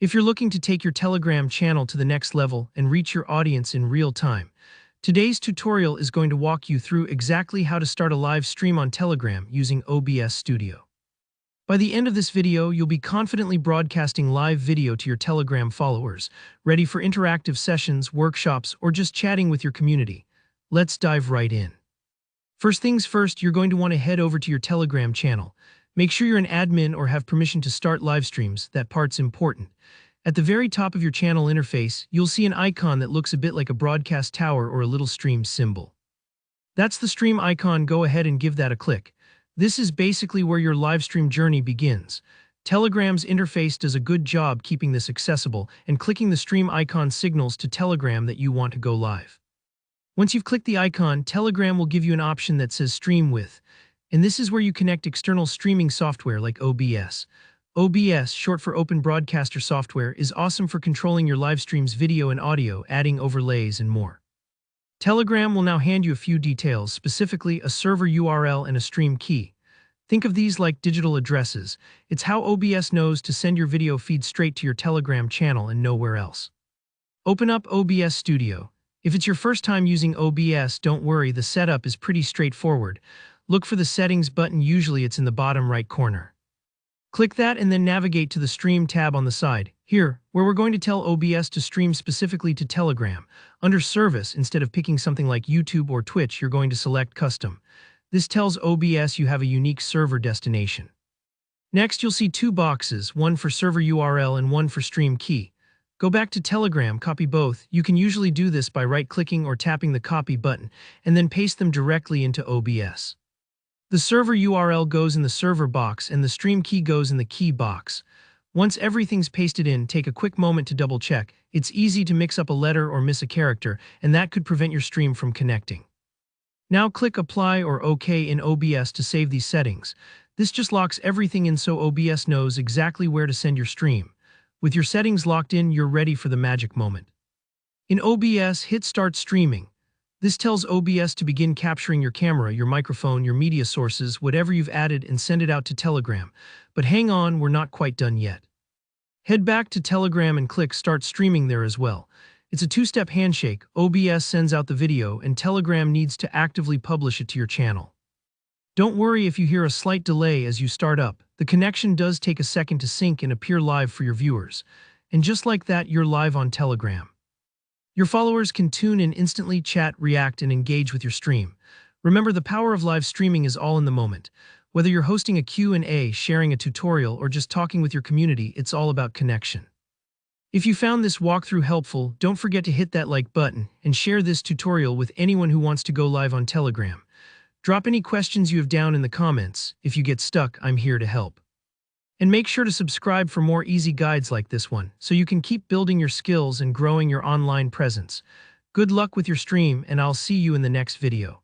If you're looking to take your Telegram channel to the next level and reach your audience in real time, today's tutorial is going to walk you through exactly how to start a live stream on Telegram using OBS Studio. By the end of this video, you'll be confidently broadcasting live video to your Telegram followers, ready for interactive sessions, workshops, or just chatting with your community. Let's dive right in. First things first, you're going to want to head over to your Telegram channel. Make sure you're an admin or have permission to start live streams. That part's important. At the very top of your channel interface, you'll see an icon that looks a bit like a broadcast tower or a little stream symbol. That's the stream icon. Go ahead and give that a click. This is basically where your live stream journey begins. Telegram's interface does a good job keeping this accessible, and clicking the stream icon signals to Telegram that you want to go live. Once you've clicked the icon, Telegram will give you an option that says Stream With, and this is where you connect external streaming software like OBS. OBS, short for Open Broadcaster Software, is awesome for controlling your live stream's video and audio, adding overlays, and more. Telegram will now hand you a few details, specifically a server URL and a stream key. Think of these like digital addresses. It's how OBS knows to send your video feed straight to your Telegram channel and nowhere else. Open up OBS Studio. If it's your first time using OBS, don't worry, the setup is pretty straightforward. Look for the Settings button, usually it's in the bottom right corner. Click that and then navigate to the Stream tab on the side. Here, where we're going to tell OBS to stream specifically to Telegram. Under Service, instead of picking something like YouTube or Twitch, you're going to select Custom. This tells OBS you have a unique server destination. Next, you'll see two boxes, one for server URL and one for stream key. Go back to Telegram, copy both. You can usually do this by right-clicking or tapping the copy button, and then paste them directly into OBS. The server URL goes in the server box and the stream key goes in the key box. Once everything's pasted in, take a quick moment to double-check. It's easy to mix up a letter or miss a character, and that could prevent your stream from connecting. Now click Apply or OK in OBS to save these settings. This just locks everything in so OBS knows exactly where to send your stream. With your settings locked in, you're ready for the magic moment. In OBS, hit Start Streaming. This tells OBS to begin capturing your camera, your microphone, your media sources, whatever you've added, and send it out to Telegram. But hang on, we're not quite done yet. Head back to Telegram and click Start Streaming there as well. It's a two-step handshake. OBS sends out the video, and Telegram needs to actively publish it to your channel. Don't worry if you hear a slight delay as you start up. The connection does take a second to sync and appear live for your viewers. And just like that, you're live on Telegram. Your followers can tune in instantly, chat, react, and engage with your stream. Remember, the power of live streaming is all in the moment. Whether you're hosting a Q&A, sharing a tutorial, or just talking with your community, it's all about connection. If you found this walkthrough helpful, don't forget to hit that like button and share this tutorial with anyone who wants to go live on Telegram. Drop any questions you have down in the comments. If you get stuck, I'm here to help. And make sure to subscribe for more easy guides like this one, so you can keep building your skills and growing your online presence. Good luck with your stream, and I'll see you in the next video.